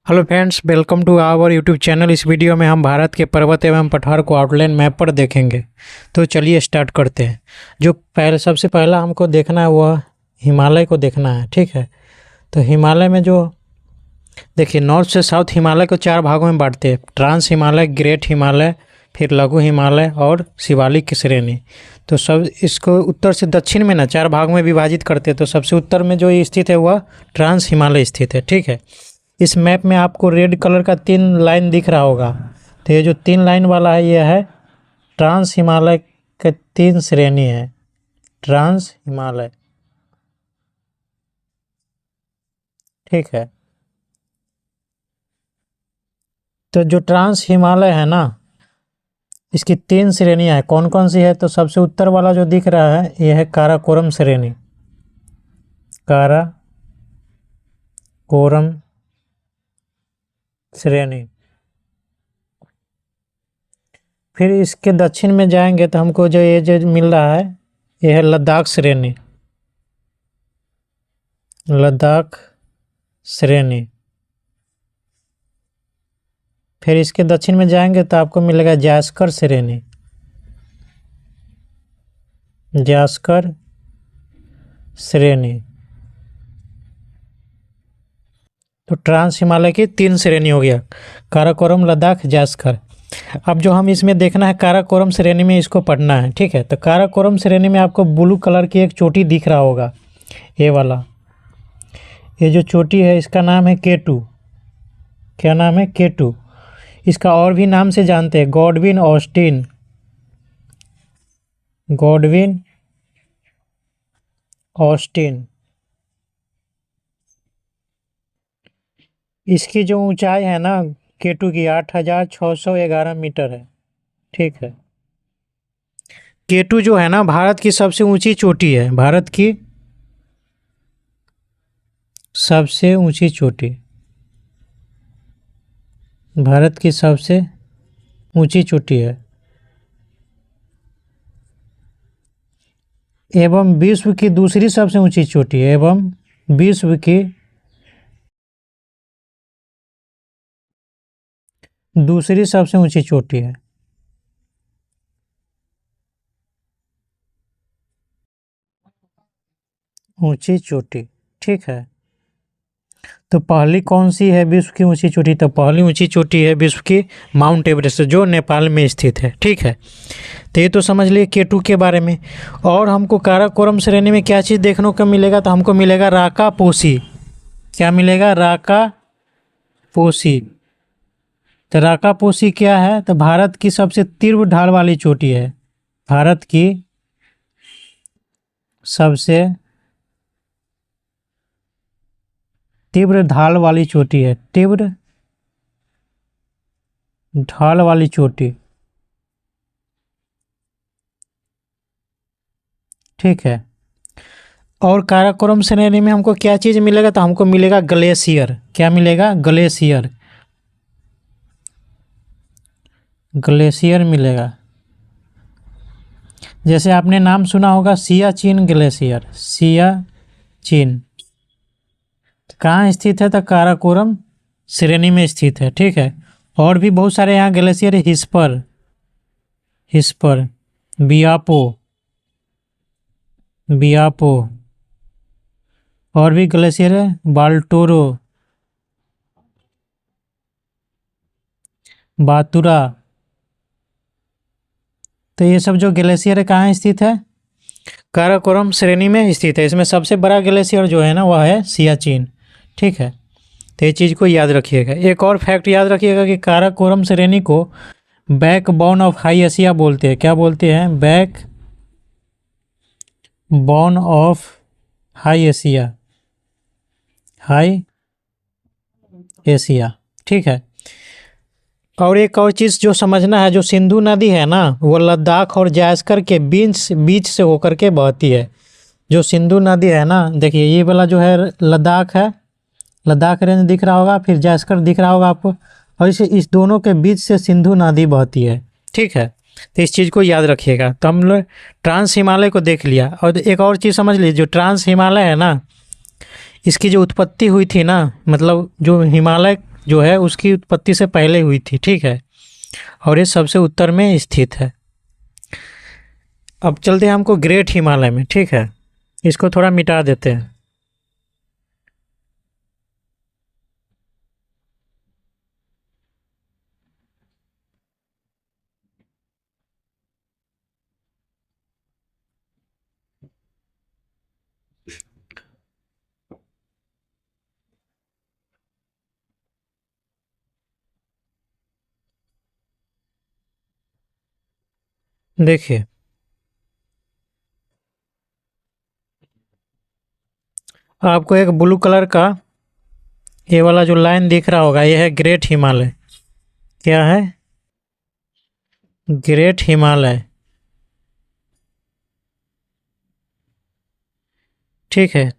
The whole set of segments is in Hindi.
Hello friends, welcome to our YouTube channel. इस वीडियो में हम भारत के पर्वत एवं पठार को आउटलाइन मैप पर देखेंगे। तो चलिए स्टार्ट करते हैं। जो सबसे पहला हमको देखना है वह हिमालय को देखना है। ठीक है, तो हिमालय में जो देखिए नॉर्थ से साउथ हिमालय को चार भागों में बांटते हैं। ट्रांस हिमालय, ग्रेट हिमालय, फिर लघु हिमालय और शिवालिक की श्रेणी। तो सब इसको उत्तर से दक्षिण में ना चार भाग में विभाजित करते हैं। तो सबसे उत्तर में जो ये स्थित है वह ट्रांस हिमालय स्थित है। ठीक है, इस मैप में आपको रेड कलर का 3 लाइन दिख रहा होगा। तो ये जो 3 लाइन वाला है ये है ट्रांस हिमालय के 3 श्रेणी है। ट्रांस हिमालय, ठीक है। तो जो ट्रांस हिमालय है ना, इसकी 3 श्रेणियाँ हैं। कौन कौन सी है? तो सबसे उत्तर वाला जो दिख रहा है यह है काराकोरम श्रेणी। काराकोरम श्रेणी। फिर इसके दक्षिण में जाएंगे तो हमको जो ये जो मिल रहा है यह है लद्दाख श्रेणी। लद्दाख श्रेणी। फिर इसके दक्षिण में जाएंगे तो आपको मिलेगा जास्कर श्रेणी। जास्कर श्रेणी। तो ट्रांस हिमालय की 3 श्रेणी हो गया, काराकोरम, लद्दाख, जास्कर। अब जो हम इसमें देखना है काराकोरम श्रेणी में, इसको पढ़ना है। ठीक है, तो काराकोरम श्रेणी में आपको ब्लू कलर की एक चोटी दिख रहा होगा, ये वाला। ये जो चोटी है इसका नाम है K2। क्या नाम है? K2। इसका और भी नाम से जानते हैं, गॉडविन ऑस्टिन। Godwin Austen. इसकी जो ऊंचाई है ना K2 की 8611 मीटर है। ठीक है, K2 जो है ना भारत की सबसे ऊंची चोटी है। भारत की सबसे ऊंची चोटी, भारत की सबसे ऊंची चोटी है एवं विश्व की दूसरी सबसे ऊंची चोटी है। एवं विश्व की दूसरी सबसे ऊंची चोटी है। ऊंची चोटी, ठीक है। तो पहली कौन सी है विश्व की ऊंची चोटी? तो पहली ऊंची चोटी है विश्व की माउंट एवरेस्ट, जो नेपाल में स्थित है। ठीक है, तो ये तो समझ लिए K2 के बारे में। और हमको काराकोरम श्रेणी में क्या चीज़ देखने को मिलेगा? तो हमको मिलेगा राका पोसी। क्या मिलेगा? राका पोसी। तो राका पोसी क्या है? तो भारत की सबसे तीव्र ढाल वाली चोटी है। भारत की सबसे तीव्र ढाल वाली चोटी है। तीव्र ढाल वाली चोटी, ठीक है। और काराकोरम श्रेणी में हमको क्या चीज़ मिलेगा? तो हमको मिलेगा ग्लेशियर। क्या मिलेगा? ग्लेशियर। ग्लेशियर मिलेगा। जैसे आपने नाम सुना होगा सियाचिन ग्लेशियर। सियाचिन कहाँ स्थित है? तो काराकोरम श्रेणी में स्थित है। ठीक है, और भी बहुत सारे यहाँ ग्लेशियर है। हिस्पर, हिस्पर, बियापो, बियापो। और भी ग्लेशियर है, बाल्टोरो, बातुरा। तो ये सब जो ग्लेशियर है कहाँ स्थित है? काराकोरम श्रेणी में स्थित है। इसमें सबसे बड़ा ग्लेशियर जो है ना वह है सियाचिन। ठीक है, तो ये चीज़ को याद रखिएगा। एक और फैक्ट याद रखिएगा कि काराकोरम श्रेणी को back bone of high Asia बोलते हैं। क्या बोलते हैं? Back bone of high Asia. High Asia, ठीक है। और एक और चीज़ जो समझना है, जो सिंधु नदी है ना वो लद्दाख और जायस्कर के बीच से होकर के बहती है। जो सिंधु नदी है ना, देखिए ये वाला जो है लद्दाख है, लद्दाख रेंज दिख रहा होगा, फिर जायस्कर दिख रहा होगा आपको, और इस दोनों के बीच से सिंधु नदी बहती है। ठीक है, तो इस चीज़ को याद रखिएगा। तो हम लोग ट्रांस हिमालय को देख लिया। और एक और चीज़ समझ लीजिए, जो ट्रांस हिमालय है ना, इसकी जो उत्पत्ति हुई थी ना, मतलब जो हिमालय जो है उसकी उत्पत्ति से पहले हुई थी, ठीक है, और ये सबसे उत्तर में स्थित है। अब चलते हैं हमको ग्रेट हिमालय में, ठीक है, इसको थोड़ा मिटा देते हैं। देखिए, आपको एक ब्लू कलर का ये वाला जो लाइन दिख रहा होगा, ये है ग्रेट हिमालय। क्या है? ग्रेट हिमालय, ठीक है।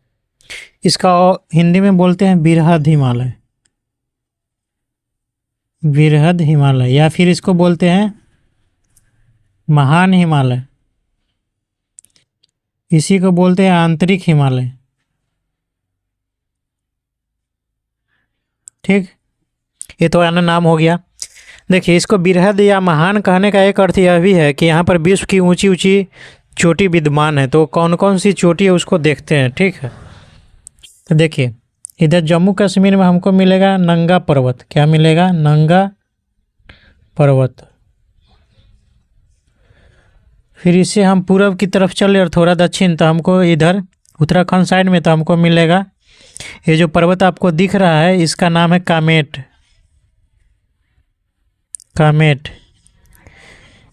इसका हिंदी में बोलते हैं बृहद हिमालय, बृहद हिमालय, या फिर इसको बोलते हैं महान हिमालय, इसी को बोलते हैं आंतरिक हिमालय, ठीक। ये तो अन्य नाम हो गया। देखिए, इसको बृहद या महान कहने का एक अर्थ यह भी है कि यहाँ पर विश्व की ऊंची ऊंची चोटी विद्यमान है। तो कौन कौन सी चोटी है उसको देखते हैं, ठीक है। तो देखिए, इधर जम्मू कश्मीर में हमको मिलेगा नंगा पर्वत। क्या मिलेगा? नंगा पर्वत। फिर इससे हम पूर्व की तरफ चले और थोड़ा दक्षिण, तो हमको इधर उत्तराखंड साइड में तो हमको मिलेगा ये जो पर्वत आपको दिख रहा है, इसका नाम है कामेट, कामेट।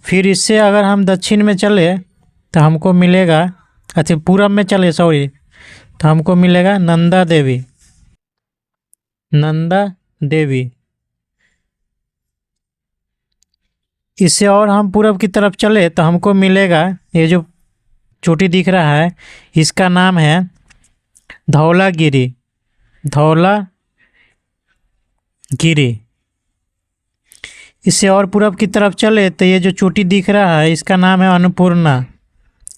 फिर इससे अगर हम दक्षिण में चले तो हमको मिलेगा, अच्छा पूरब में चले सॉरी, तो हमको मिलेगा नंदा देवी, नंदा देवी। इससे और हम पूरब की तरफ चले तो हमको मिलेगा ये जो चोटी दिख रहा है, इसका नाम है धौलागिरी, धौलागिरी। इससे और पूरब की तरफ चले तो ये जो चोटी दिख रहा है, इसका नाम है अन्नपूर्णा,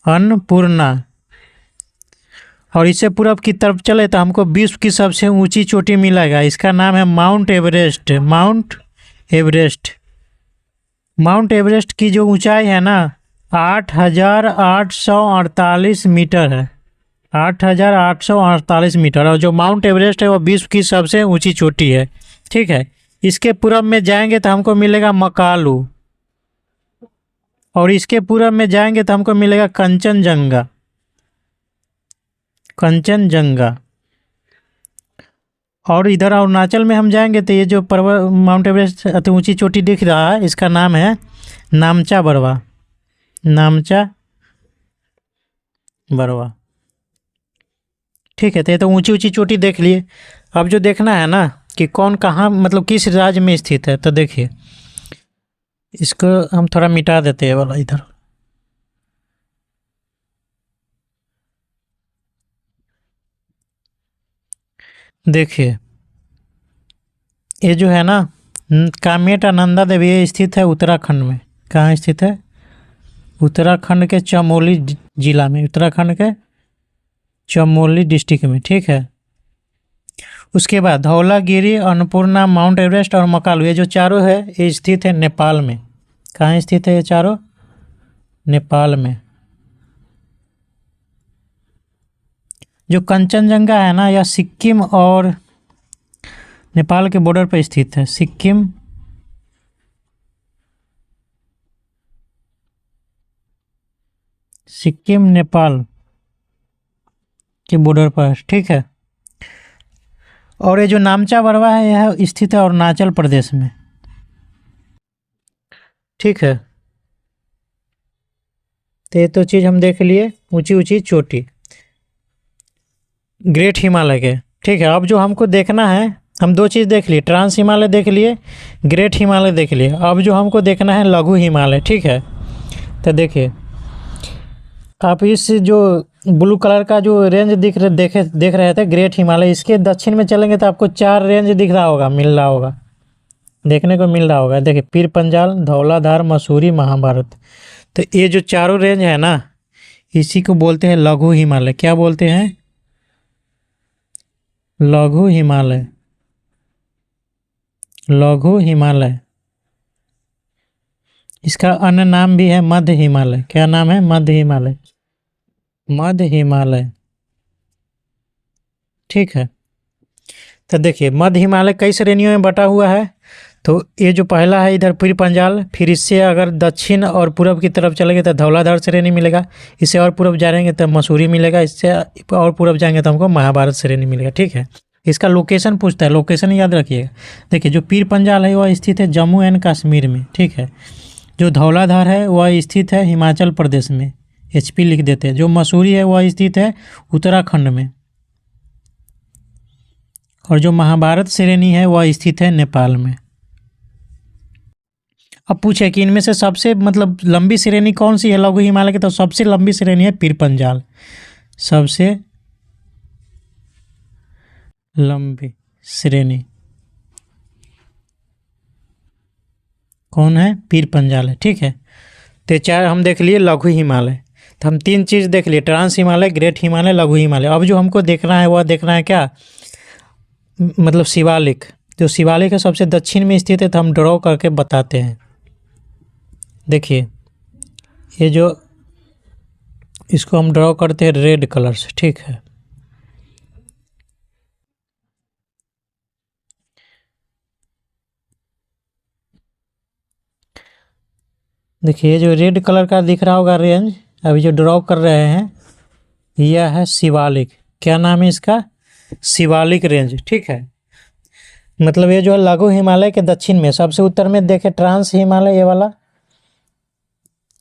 अन्नपूर्णा। और इससे पूरब की तरफ चले तो हमको विश्व की सबसे ऊंची चोटी मिलेगा, इसका नाम है mount Everest, mount Everest. Mount Everest की जो ऊंचाई है ना, 8,848 मीटर है, 8,848 मीटर। और जो माउंट एवरेस्ट है वो विश्व की सबसे ऊंची चोटी है, ठीक है। इसके पूरब में जाएंगे तो हमको मिलेगा मकालू, और इसके पूरब में जाएंगे तो हमको मिलेगा कंचनजंगा, कंचनजंगा। और इधर अरुणाचल में हम जाएंगे तो ये जो पर्वत माउंट एवरेस्ट अति ऊंची चोटी दिख रहा है, इसका नाम है नामचा बरवा, नामचा बरवा, ठीक है। तो ये तो ऊंची ऊंची चोटी देख लिए। अब जो देखना है ना कि कौन कहाँ मतलब किस राज्य में स्थित है, तो देखिए इसको हम थोड़ा मिटा देते हैं वाला इधर। देखिए, ये जो है ना कामेट नंदा देवी, ये स्थित है उत्तराखंड में। कहाँ स्थित है? उत्तराखंड के चमोली जिला में, उत्तराखंड के चमोली डिस्ट्रिक्ट में, ठीक है। उसके बाद धौलागिरी, अन्नपूर्णा, माउंट एवरेस्ट और मकालू, ये जो चारों है ये स्थित है नेपाल में। कहाँ स्थित है ये चारों? नेपाल में। जो कंचनजंगा है ना, यह सिक्किम और नेपाल के बॉर्डर पर स्थित है, सिक्किम, सिक्किम नेपाल के बॉर्डर पर, ठीक है। और ये जो नामचा बरवा है यह स्थित है अरुणाचल प्रदेश में, ठीक है। तो ये तो चीज़ हम देख लिए, ऊंची ऊंची चोटी ग्रेट हिमालय के, ठीक है। अब जो हमको देखना है, हम दो चीज़ देख लिए, ट्रांस हिमालय देख लिए, ग्रेट हिमालय देख लिए। अब जो हमको देखना है लघु हिमालय, ठीक है। तो देखिए, आप इस जो ब्लू कलर का जो रेंज देख रहे थे ग्रेट हिमालय, इसके दक्षिण में चलेंगे तो आपको 4 रेंज दिख रहा होगा, मिल रहा होगा, देखने को मिल रहा होगा। देखिए, पीर पंजाल, धौलाधार, मसूरी, महाभारत। तो ये जो चारों रेंज है ना, इसी को बोलते हैं लघु हिमालय। क्या बोलते हैं? लघु हिमालय। लघु हिमालय। इसका अन्य नाम भी है मध्य हिमालय। क्या नाम है? मध्य हिमालय। मध्य हिमालय, ठीक है। तो देखिए मध्य हिमालय कई श्रेणियों में बटा हुआ है। तो ये जो पहला है इधर पीर पंजाल, फिर इससे अगर दक्षिण और पूर्व की तरफ चलेंगे तो धौलाधार श्रेणी मिलेगा, इससे और पूर्व जाएंगे तो मसूरी मिलेगा, इससे और पूर्व जाएंगे तो हमको महाभारत श्रेणी मिलेगा, ठीक है। इसका लोकेशन पूछता है, लोकेशन याद रखिएगा। देखिए जो पीर पंजाल है वह स्थित है जम्मू एंड कश्मीर में, ठीक है। जो धौलाधार है वह स्थित है हिमाचल प्रदेश में, HP लिख देते हैं। जो मसूरी है वह स्थित है उत्तराखंड में, और जो महाभारत श्रेणी है वह स्थित है नेपाल में। अब पूछे कि इनमें से सबसे मतलब लंबी श्रेणी कौन सी है लघु हिमालय की, तो सबसे लंबी श्रेणी है पीर पंजाल। सबसे लंबी श्रेणी कौन है? पीर पंजाल है, ठीक है। तो चार हम देख लिए लघु हिमालय। तो हम तीन चीज़ देख लिए, ट्रांस हिमालय, ग्रेट हिमालय, लघु हिमालय। अब जो हमको देखना है वह देखना है क्या, मतलब शिवालिक। जो शिवालिक है सबसे दक्षिण में स्थित है, तो हम ड्रॉ करके बताते हैं। देखिए ये जो इसको हम ड्रॉ करते हैं रेड कलर से, ठीक है। देखिए ये जो रेड कलर का दिख रहा होगा रेंज, अभी जो ड्रॉ कर रहे हैं यह है शिवालिक। क्या नाम है इसका? शिवालिक रेंज, ठीक है। मतलब ये जो है लघु हिमालय के दक्षिण में, सबसे उत्तर में देखे ट्रांस हिमालय,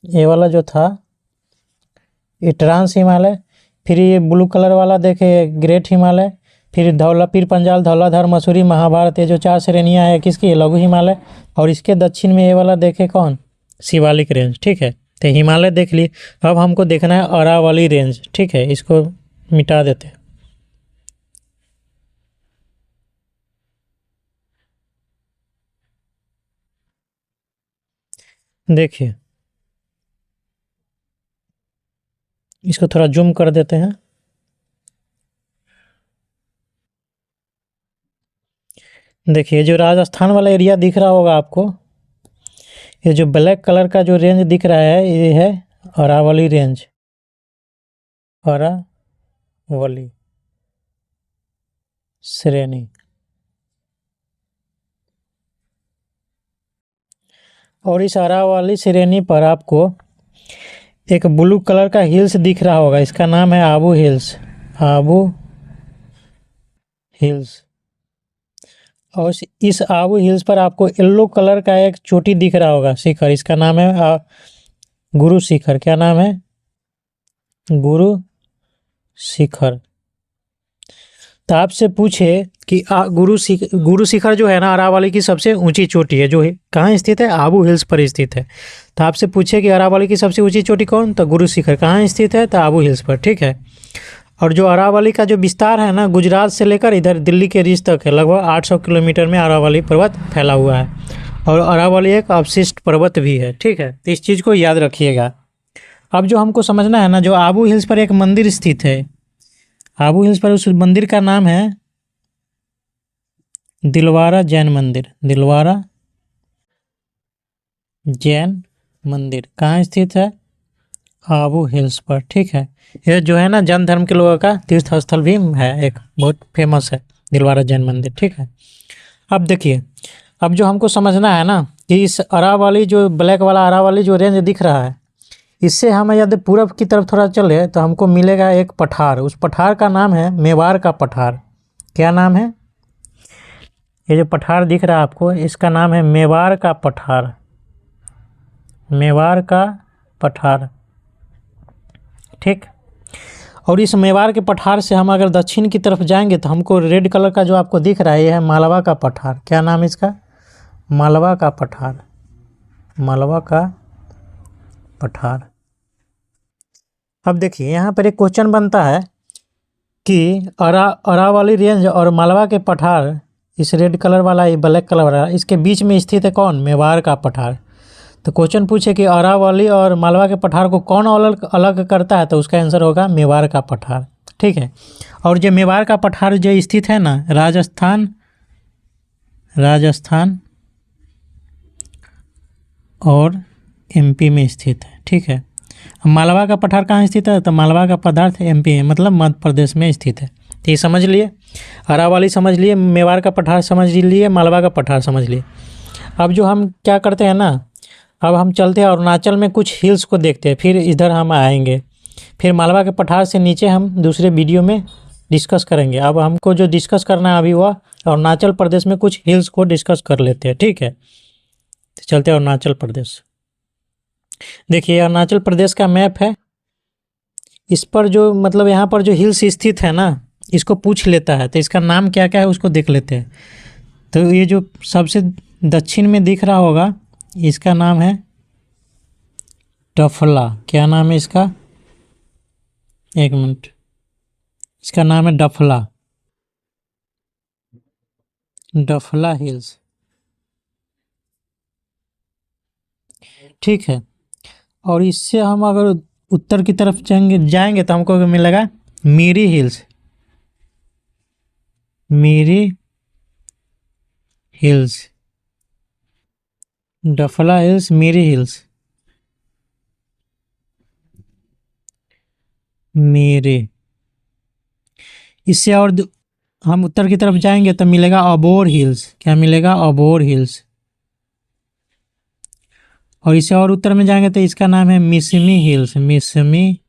ये वाला जो था ये ट्रांस हिमालय, फिर ये ब्लू कलर वाला देखे ग्रेट हिमालय, फिर पीर पंजाल, धौलाधार, मसूरी, महाभारत। ये जो चार श्रेणियां है किसकी है? लघु हिमालय। और इसके दक्षिण में ये वाला देखे कौन? शिवालिक रेंज, ठीक है। तो हिमालय देख लिए। अब हमको देखना है अरावली रेंज, ठीक है। इसको मिटा देते हैं। देखिए इसको थोड़ा जूम कर देते हैं। देखिए जो राजस्थान वाला एरिया दिख रहा होगा आपको, ये जो ब्लैक कलर का जो रेंज दिख रहा है ये है अरावली रेंज। अरावली श्रेणी। और इस अरावली श्रेणी पर आपको एक ब्लू कलर का हिल्स दिख रहा होगा, इसका नाम है आबू हिल्स। आबू हिल्स। और इस आबू हिल्स पर आपको येलो कलर का एक चोटी दिख रहा होगा, शिखर। इसका नाम है गुरु शिखर। क्या नाम है? गुरु शिखर। तो आपसे पूछे कि गुरु शिखर जो है ना अरावली की सबसे ऊंची चोटी है, जो है कहाँ स्थित है? आबू हिल्स पर स्थित है। तो आपसे पूछे कि अरावली की सबसे ऊंची चोटी कौन, तो गुरु शिखर कहाँ स्थित है? तो आबू हिल्स पर, ठीक है। और जो अरावली का जो विस्तार है ना, गुजरात से लेकर इधर दिल्ली के रीच तक है, लगभग 800 किलोमीटर में अरावली पर्वत फैला हुआ है। और अरावली एक अवशिष्ट पर्वत भी है, ठीक है। तो इस चीज़ को याद रखिएगा। अब जो हमको समझना है ना, जो आबू हिल्स पर एक मंदिर स्थित है, आबू हिल्स पर उस मंदिर का नाम है दिलवारा जैन मंदिर। दिलवारा जैन मंदिर कहाँ स्थित है? आबू हिल्स पर, ठीक है। ये जो है ना जैन धर्म के लोगों का तीर्थ स्थल भी है, एक बहुत फेमस है दिलवारा जैन मंदिर, ठीक है। अब देखिए, अब जो हमको समझना है ना कि इस अरावली जो ब्लैक वाला अरावली जो रेंज दिख रहा है, इससे हम यदि पूरब की तरफ थोड़ा चले तो हमको मिलेगा एक पठार। उस पठार का नाम है मेवाड़ का पठार। क्या नाम है? ये जो पठार दिख रहा है आपको, इसका नाम है मेवाड़ का पठार। मेवाड़ का पठार, ठीक। और इस मेवाड़ के पठार से हम अगर दक्षिण की तरफ जाएंगे तो हमको रेड कलर का जो आपको दिख रहा है ये है मालवा का पठार। क्या नाम है इसका? मालवा का पठार। मालवा का पठार। अब देखिए यहाँ पर एक क्वेश्चन बनता है कि अरावली रेंज और मालवा के पठार, इस रेड कलर वाला, ये ब्लैक कलर वाला, इसके बीच में स्थित है कौन? मेवाड़ का पठार। तो क्वेश्चन पूछे कि अरावली और मालवा के पठार को कौन अलग अलग करता है, तो उसका आंसर होगा मेवाड़ का पठार, ठीक है। और जो मेवाड़ का पठार जो स्थित है ना राजस्थान और एमपी में स्थित है। ठीक है। मालवा का पठार कहाँ स्थित है? तो मालवा का पदार्थ एमपी है, मतलब मध्य प्रदेश में स्थित है। तो ये समझ लिए, अरावली समझ लिए, मेवाड़ का पठार समझ लिए, मालवा का पठार समझ लिए। अब जो हम क्या करते हैं ना, अब हम चलते हैं अरुणाचल में कुछ हिल्स को देखते हैं, फिर इधर हम आएंगे, फिर मालवा के पठार से नीचे हम दूसरे वीडियो में डिस्कस करेंगे। अब हमको जो डिस्कस करना है अभी वह अरुणाचल प्रदेश में कुछ हिल्स को डिस्कस कर लेते हैं। ठीक है, तो चलते हैं अरुणाचल प्रदेश। देखिए अरुणाचल प्रदेश का मैप है, इस पर जो मतलब यहाँ पर जो हिल्स स्थित है ना, इसको पूछ लेता है, तो इसका नाम क्या क्या है उसको देख लेते हैं। तो ये जो सबसे दक्षिण में दिख रहा होगा, इसका नाम है डफला। क्या नाम है इसका? एक मिनट, इसका नाम है डफला, डफला हिल्स। ठीक है, और इससे हम अगर उत्तर की तरफ जाएंगे तो हमको मिलेगा Miri hills, Miri hills, Dafla hills, Miri hills, Miri. इससे और हम उत्तर की तरफ जाएंगे तो मिलेगा अबोर हिल्स। क्या मिलेगा? अबोर हिल्स। और इससे और उत्तर में जाएंगे तो इसका नाम है मिसमी हिल्स, मिसमी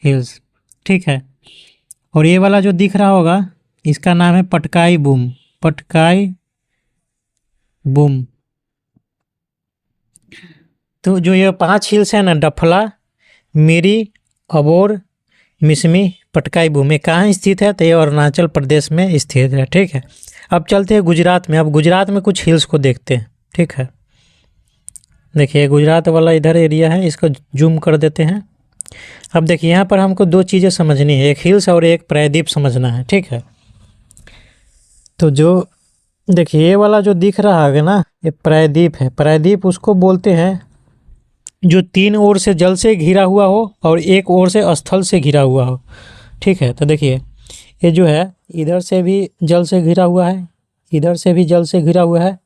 हिल्स। ठीक है, और ये वाला जो दिख रहा होगा इसका नाम है पटकाई बूम, पटकाई बूम। तो जो ये 5 हिल्स है ना, डफला, मीरी, अबोर, मिसमी, पटकाई बूम, ये कहाँ स्थित है? तो ये अरुणाचल प्रदेश में स्थित है। ठीक है, अब चलते हैं गुजरात में। अब गुजरात में कुछ हिल्स को देखते हैं। ठीक है, देखिए गुजरात वाला इधर एरिया है, इसको जूम कर देते हैं। अब देखिए यहाँ पर हमको 2 चीज़ें समझनी है, एक हिल्स और एक प्रायद्वीप समझना है। ठीक है, तो जो देखिए ये वाला जो दिख रहा है ना, ये प्रायद्वीप है। प्रायद्वीप उसको बोलते हैं जो 3 ओर से जल से घिरा हुआ हो और एक ओर से स्थल से घिरा हुआ हो। ठीक है, तो देखिए ये जो है इधर से भी जल से घिरा हुआ है, इधर से भी जल से घिरा हुआ है,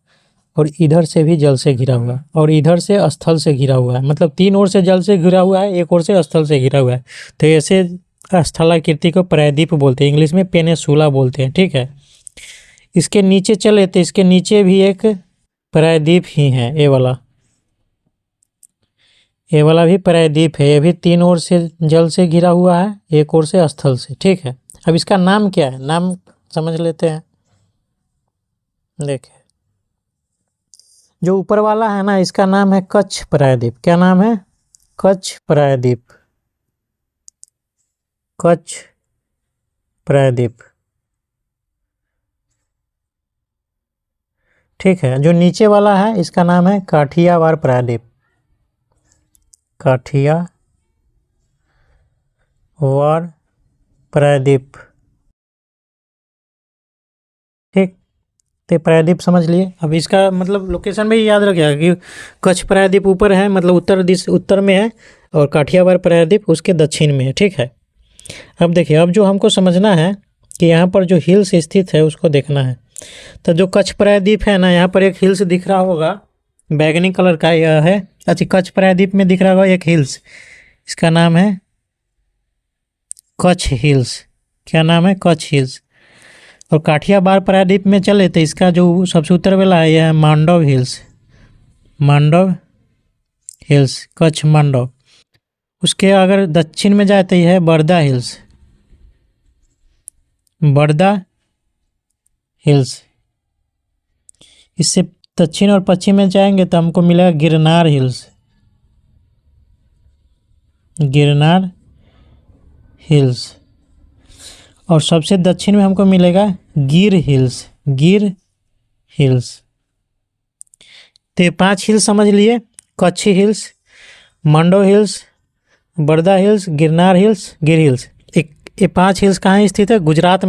और इधर से भी जल से घिरा हुआ है, और इधर से स्थल से घिरा हुआ है। मतलब 3 ओर से जल से घिरा हुआ है, एक ओर से स्थल से घिरा हुआ है। तो ऐसे स्थलाकृति को प्रायद्वीप बोलते हैं, इंग्लिश में पेनिनसुला बोलते हैं। ठीक है, इसके नीचे चले तो इसके नीचे भी एक प्रायद्वीप ही है, ये वाला भी प्रायद्वीप है। ये भी 3 ओर से जल से घिरा हुआ है, एक ओर से स्थल से। ठीक है, अब इसका नाम क्या है, नाम समझ लेते हैं। देखिए जो ऊपर वाला है ना, इसका नाम है कच्छ प्रायद्वीप। क्या नाम है? कच्छ प्रायद्वीप, कच्छ प्रायद्वीप। ठीक है, जो नीचे वाला है इसका नाम है काठियावाड़ प्रायद्वीप, काठियावाड़ प्रायद्वीप। ठीक, तो प्रायद्वीप समझ लिए। अब इसका मतलब लोकेशन भी याद रखिएगा कि कच्छ प्रायद्वीप ऊपर है, मतलब उत्तर में है, और काठियावाड़ प्रायद्वीप उसके दक्षिण में है। ठीक है, अब देखिए अब जो हमको समझना है कि यहाँ पर जो हिल्स स्थित है उसको देखना है। तो जो कच्छ प्रायद्वीप है ना, यहाँ पर एक हिल्स दिख रहा होगा बैगनी कलर का, यह है। अच्छा, कच्छ प्रायद्वीप में दिख रहा होगा एक हिल्स, इसका नाम है कच्छ हिल्स। क्या नाम है? कच्छ हिल्स। और काठियावाड़ प्रायद्वीप में चले तो इसका जो सबसे उत्तर वाला है यह है मांडव हिल्स, मांडव हिल्स, कच्छ मांडव। उसके अगर दक्षिण में जाए तो यह है बरदा हिल्स, बरदा हिल्स। इससे दक्षिण और पश्चिम में जाएंगे तो हमको मिलेगा गिरनार हिल्स, गिरनार हिल्स। और सबसे दक्षिण में हमको मिलेगा गिर हिल्स, गिर हिल्स। तो ये 5 हिल्स समझ लिए, कच्छ हिल्स, मांडव हिल्स, बरदा हिल्स, गिरनार हिल्स, गिर हिल्स। ये 5 हिल्स कहाँ स्थित है? गुजरात में।